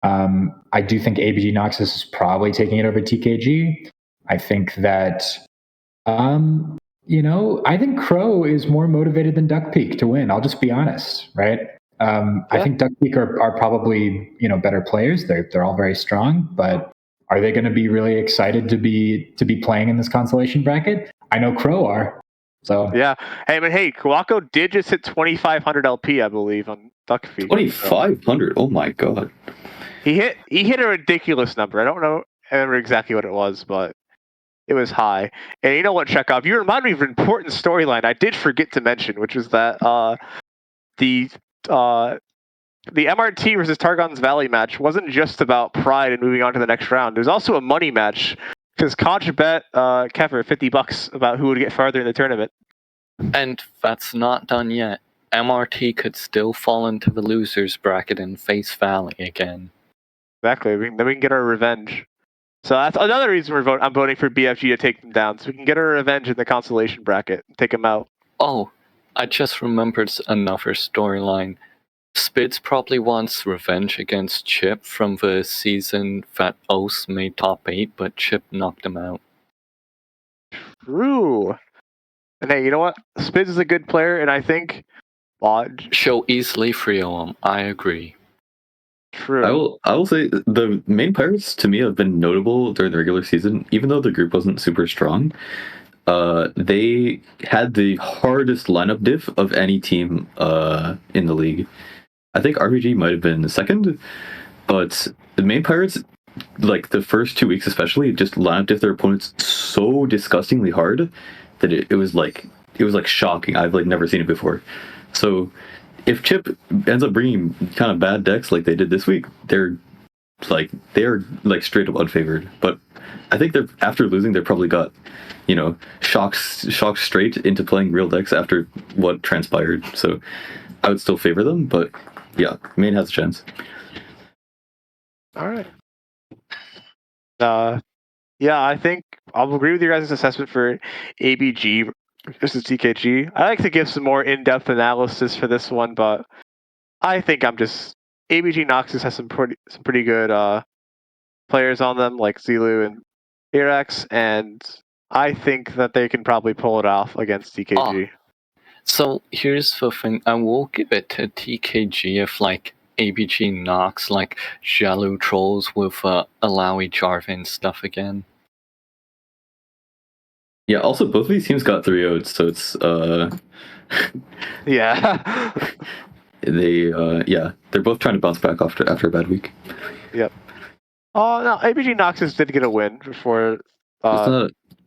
I do think ABG Noxus is probably taking it over TKG. I think that. I think Crow is more motivated than Duck Peak to win. I'll just be honest, right? I think Duck Peak are probably better players. They're all very strong, but are they going to be really excited to be playing in this consolation bracket? I know Crow are. So yeah. Hey, Kawako did just hit 2,500 LP, I believe, on Duck Peak. 2,500. Oh my god. He hit a ridiculous number. I don't remember exactly what it was, but it was high. And you know what, Chekhov? You remind me of an important storyline I did forget to mention, which was that the MRT versus Targon's Valley match wasn't just about pride and moving on to the next round. There's also a money match because Contra bet Kefir $50 about who would get farther in the tournament. And that's not done yet. MRT could still fall into the losers bracket and face Valley again. Exactly. Then we can get our revenge. So that's another reason I'm voting for BFG to take them down, so we can get our revenge in the consolation bracket and take them out. Oh, I just remembered another storyline. Spids probably wants revenge against Chip from the season that Oath made top 8, but Chip knocked him out. True. And hey, you know what? Spids is a good player, and I think She'll easily 3-0 him. I agree. True. I will say the main pirates to me have been notable during the regular season, even though the group wasn't super strong. They had the hardest lineup diff of any team in the league. I think RPG might have been the second, but the main pirates, like the first 2 weeks especially, just lineup diff their opponents so disgustingly hard that it was like shocking. I've like never seen it before. So if Chip ends up bringing kind of bad decks like they did this week, they're like straight up unfavored. But I think they're after losing, they're probably got shocked straight into playing real decks after what transpired. So I would still favor them, but yeah, main has a chance. All right. Yeah, I think I'll agree with your guys' assessment for ABG versus TKG. I like to give some more in-depth analysis for this one, but I think ABG Noxus has some pretty good players on them, like Zelu and Irax, and I think that they can probably pull it off against TKG. So here's the thing, I will give it to TKG if like ABG knocks like Jalu trolls with Alawi Jarvan stuff again. Yeah, also both of these teams got 3-0'd, so it's yeah. they're both trying to bounce back after a bad week. Yep. Oh no, ABG Noxus did get a win before.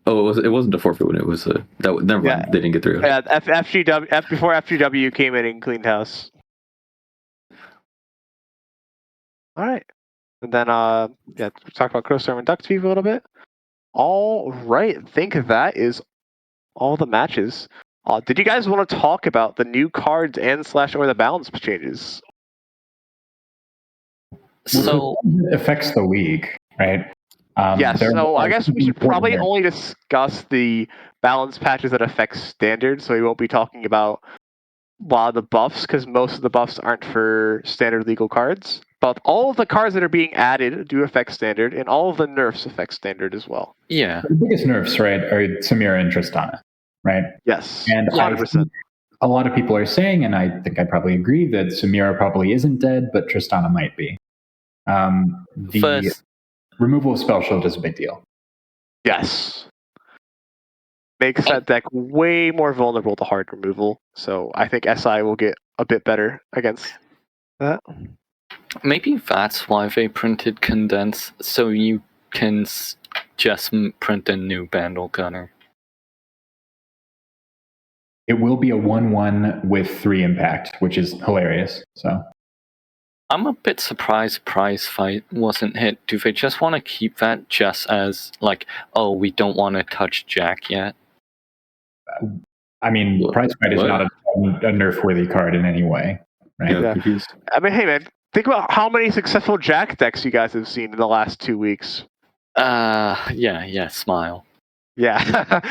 It wasn't a forfeit win. It was never mind. They didn't get 3-0'd. Yeah, FGW before FGW came in and cleaned house. All right, and then talk about Crowstorm and Duck TV a little bit. All right, I think that is all the matches. Did you guys want to talk about the new cards and / or the balance changes? So it affects the league, right? Yes. So I guess we should probably only discuss the balance patches that affect standard. So we won't be talking about lot of the buffs because most of the buffs aren't for standard legal cards. But all of the cards that are being added do affect standard, and all of the nerfs affect standard as well. Yeah. The biggest nerfs, right, are Samira and Tristana, right? Yes, And 100%. a lot of people are saying, and I think I probably agree, that Samira probably isn't dead, but Tristana might be. The First, removal of Spell Shield is a big deal. Yes. Makes that deck way more vulnerable to hard removal. So I think SI will get a bit better against that. maybe that's why they printed Condense, so you can just print a new Bandle Gunner. It will be a 1/1 with 3 impact, which is hilarious. So I'm a bit surprised Prize Fight wasn't hit. Do they just want to keep that just as, like, oh, we don't want to touch Jack yet? I mean, Prize Fight is not a nerf-worthy card in any way, right? Yeah, confused. I mean, hey man, think about how many successful Jack decks you guys have seen in the last 2 weeks. Yeah, smile. Yeah.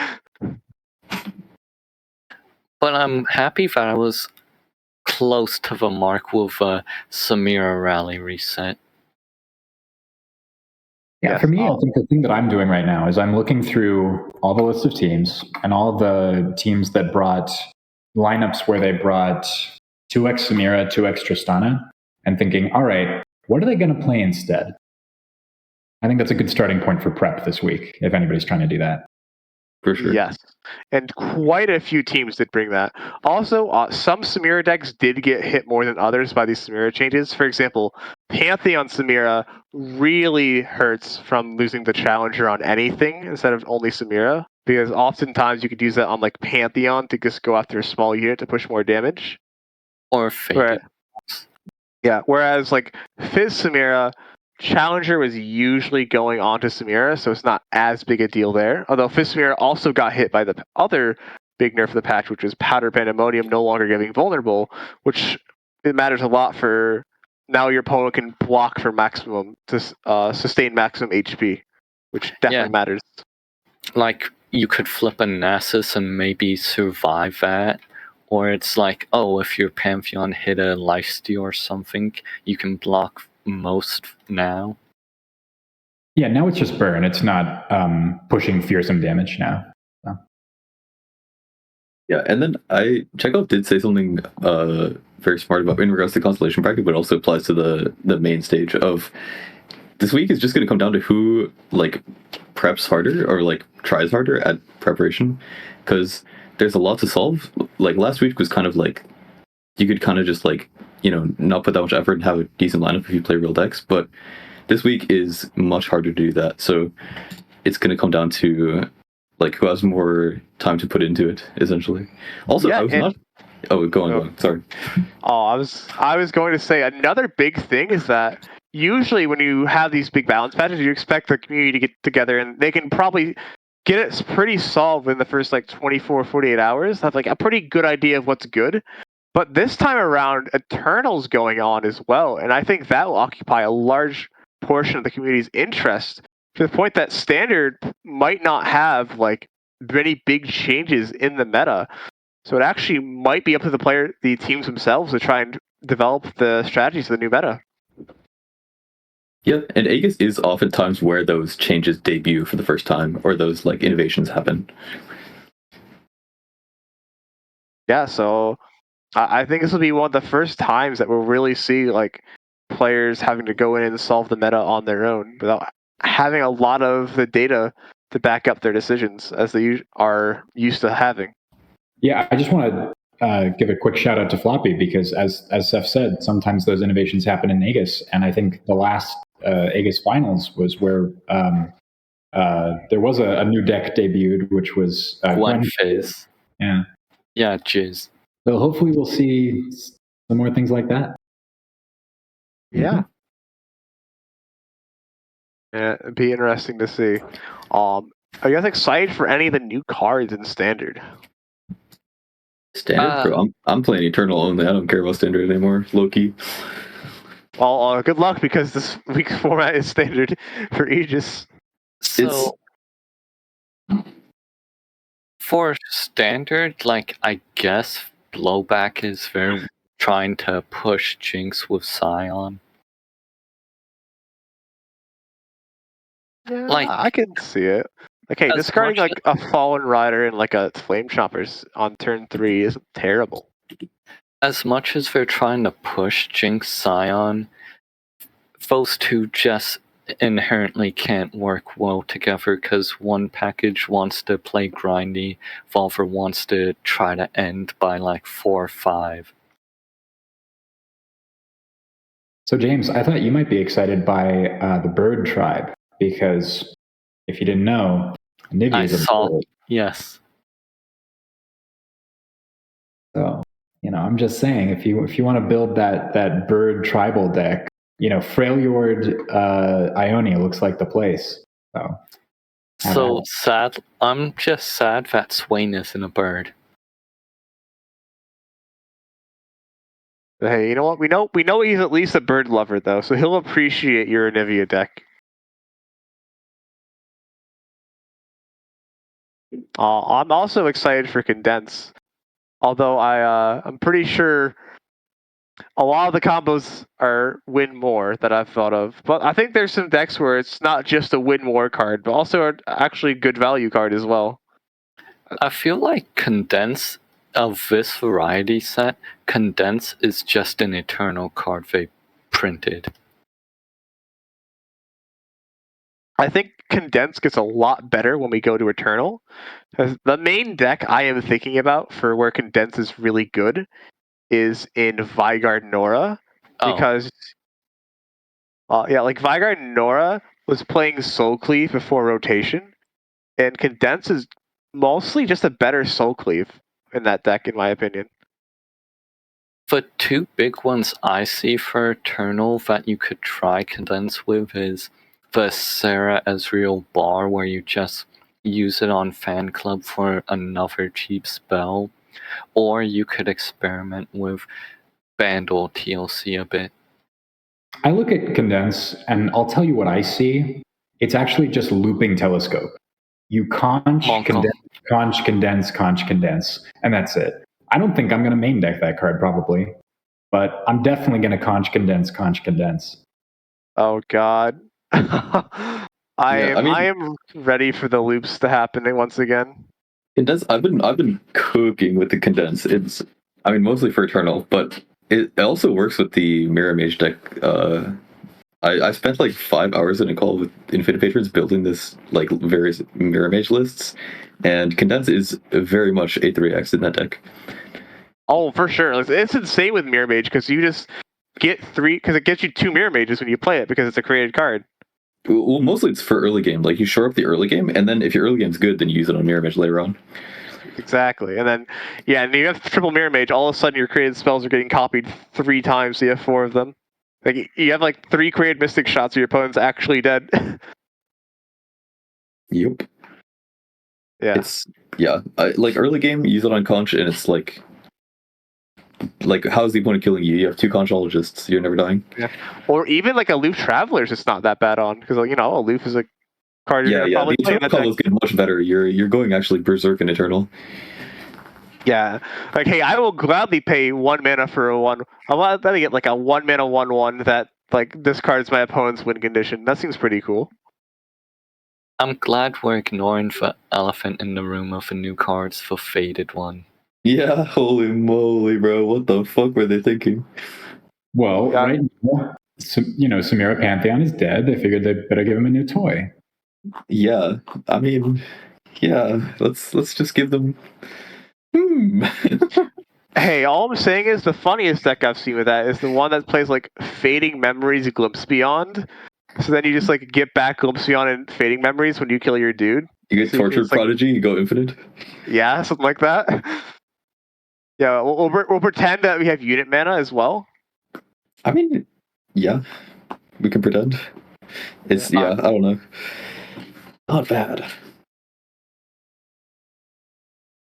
But I'm happy that I was close to the mark with Samira Rally reset. Yeah, Yes. for me, I think the thing that I'm doing right now is I'm looking through all the lists of teams and all the teams that brought lineups where they brought 2x Samira, 2x Tristana, and thinking, all right, what are they going to play instead? I think that's a good starting point for prep this week, if anybody's trying to do that. For sure. Yes. And quite a few teams did bring that. Also, some Samira decks did get hit more than others by these Samira changes. For example, Pantheon Samira really hurts from losing the Challenger on anything instead of only Samira. Because oftentimes you could use that on like Pantheon to just go after a small unit to push more damage. Or Faded. Yeah, whereas like Fizz Samira, Challenger was usually going on to Samira, so it's not as big a deal there. Although Fizz Samira also got hit by the other big nerf of the patch, which was Powder Pandemonium no longer getting vulnerable, which it matters a lot for now your opponent can block for maximum to sustain maximum HP, which definitely matters. Like, you could flip a Nasus and maybe survive that. Or it's like, oh, if your Pantheon hit a lifesteal or something, you can block most now. Yeah, now it's just burn. It's not pushing fearsome damage now. So. Yeah, and then Chekhov did say something very smart about in regards to Constellation Bracket, but it also applies to the main stage of this week is just going to come down to who like preps harder or like tries harder at preparation, because there's a lot to solve. Like last week was kind of like you could kind of just like not put that much effort and have a decent lineup if you play real decks, but this week is much harder to do that. So it's going to come down to like who has more time to put into it, essentially. Also, Yeah, I was not. Oh, go on. Sorry. Oh, I was going to say another big thing is that usually when you have these big balance patches, you expect the community to get together and they can probably get it pretty solved in the first like 24, 48 hours. Have like a pretty good idea of what's good. But this time around, Eternal's going on as well, and I think that will occupy a large portion of the community's interest to the point that Standard might not have like many big changes in the meta. So it actually might be up to the teams themselves to try and develop the strategies of the new meta. Yeah, and Aegis is oftentimes where those changes debut for the first time, or those like innovations happen. Yeah, so I think this will be one of the first times that we'll really see like players having to go in and solve the meta on their own without having a lot of the data to back up their decisions as they are used to having. Yeah, I just want to give a quick shout out to Floppy because, as Seth said, sometimes those innovations happen in Aegis, and I think the last Aegis finals was where there was a new deck debuted, which was Gwen Fizz. Yeah, Jizz. So hopefully we'll see some more things like that. Yeah. Yeah, it'd be interesting to see. Are you guys excited for any of the new cards in Standard? Standard? Bro, I'm playing Eternal only. I don't care about Standard anymore. Low-key. Well, good luck because this week's format is Standard for Aegis. So, for Standard, like, I guess blowback is very trying to push Jinx with Scion. Yeah, Like, I can see it. Like, hey, as discarding much like a Fallen Rider and like a Flame Chompers on turn 3 isn't terrible. as much as they're trying to push Jinx Scion, those two just inherently can't work well together because one package wants to play grindy, the other wants to try to end by like 4 or 5. So, James, I thought you might be excited by the bird tribe because if you didn't know, Nivea I is a saw, bird. yes. So, I'm just saying, if you want to build that bird tribal deck, Freljord Ionia looks like the place. So, So sad. I'm just sad that Swain isn't a bird. Hey, you know what? We know he's at least a bird lover though, so he'll appreciate your Anivia deck. I'm also excited for Condense. Although I'm pretty sure a lot of the combos are win more that I've thought of. But I think there's some decks where it's not just a win more card, but also actually a good value card as well. I feel like Condense of this variety set, Condense is just an eternal card they printed. I think Condense gets a lot better when we go to Eternal. Because the main deck I am thinking about for where Condense is really good is in Vigard Nora. Because like Vigard Nora was playing Soul Cleave before rotation, and Condense is mostly just a better Soul Cleave in that deck, in my opinion. The two big ones I see for Eternal that you could try Condense with is the Sarah Ezreal bar, where you just use it on Fan Club for another cheap spell, or you could experiment with Vandal TLC a bit. I look at Condense, and I'll tell you what I see. It's actually just looping Telescope. You conch, condense, conch, condense, conch, condense, and that's it. I don't think I'm going to main deck that card, probably. But I'm definitely going to conch, condense, conch, condense. Oh God. I am ready for the loops to happen once again. Condense. I've been cooking with the condense. It's mostly for Eternal, but it also works with the Mirror Mage deck. I spent like 5 hours in a call with Infinite Patrons building this like various Mirror Mage lists, and condense is very much a 3x in that deck. Oh, for sure. It's insane with Mirror Mage because you just get 3 because it gets you 2 Mirror Mages when you play it because it's a created card. Well, mostly it's for early game. Like you shore up the early game, and then if your early game's good, then you use it on Mirror Mage later on. Exactly, and then and you have triple Mirror Mage. All of a sudden, your created spells are getting copied 3 times. So you have 4 of them. Like you have like 3 created Mystic shots. Your opponent's actually dead. Yep. Yeah. It's like early game, use it on conch, and it's like how's the opponent killing you? You have 2 conchologists. You're never dying. Yeah. Or even like Aloof Travelers, it's not that bad on because Aloof is a card you're gonna probably the play in Eternal that deck. combos get much better. You're going actually berserk in Eternal. Yeah, like hey, I will gladly pay 1 mana for a 1. I'm glad that I get like a 1 mana 1/1 that like discards my opponent's win condition. That seems pretty cool. I'm glad we're ignoring the elephant in the room of the new cards, the faded one. Yeah, holy moly, bro! What the fuck were they thinking? Well, right now, Samira Pantheon is dead. They figured they better give him a new toy. Yeah, let's just give them. Hey, all I'm saying is the funniest deck I've seen with that is the one that plays like Fading Memories Glimpse Beyond. So then you just like get back Glimpse Beyond and Fading Memories when you kill your dude. You get Tortured Prodigy, you go infinite. Yeah, something like that. Yeah, we'll pretend that we have unit mana as well. I mean, yeah, we can pretend. It's I don't know. Not bad.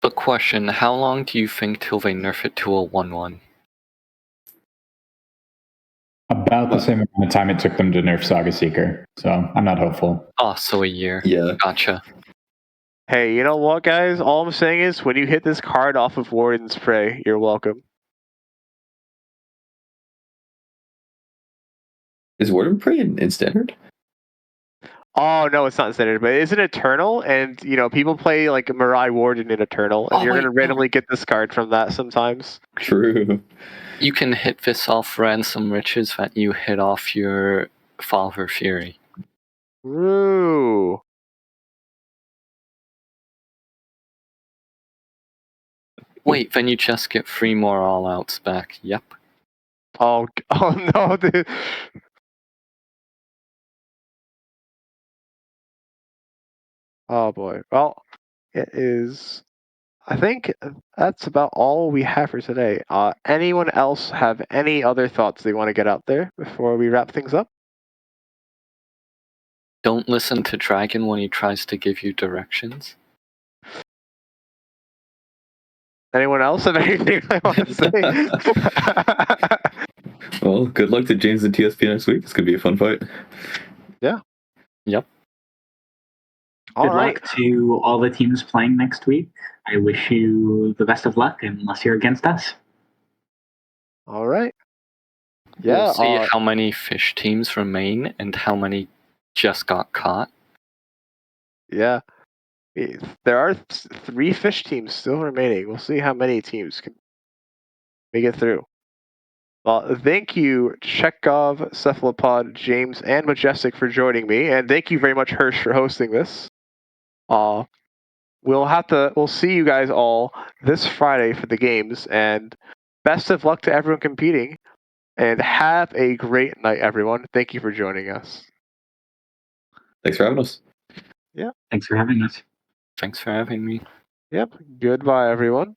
But question, how long do you think till they nerf it to a 1/1? About the same amount of time it took them to nerf Saga Seeker, so I'm not hopeful. Oh, so a year. Yeah. Gotcha. Hey, you know what, guys? All I'm saying is, when you hit this card off of Warden's Prey, you're welcome. Is Warden Prey in standard? Oh no, it's not standard, but it's an Eternal, and people play like Mirai Warden in Eternal, and you're gonna randomly get this card from that sometimes. True. You can hit this off ransom riches that you hit off your Father Fury. Ooh. Wait, then you just get 3 more all-outs back. Yep. Oh no, dude. Oh boy. Well, it is. I think that's about all we have for today. Anyone else have any other thoughts they want to get out there before we wrap things up? Don't listen to Dragon when he tries to give you directions. Anyone else have anything they want to say? Well, good luck to James and TSP next week. This could be a fun fight. Yeah. Yep. All Good right. luck to all the teams playing next week. I wish you the best of luck, unless you're against us. All right. Yeah. We'll see how many fish teams remain and how many just got caught. Yeah. There are 3 fish teams still remaining. We'll see how many teams can make it through. Well, thank you, Chekhov, Cephalopod, James, and Majestic for joining me, and thank you very much, Hirsch, for hosting this. We'll see you guys all this Friday for the games, and best of luck to everyone competing, and have a great night, everyone. Thank you for joining us. Thanks for having us. Thanks for having us. Thanks for having me. Yep. Goodbye, everyone.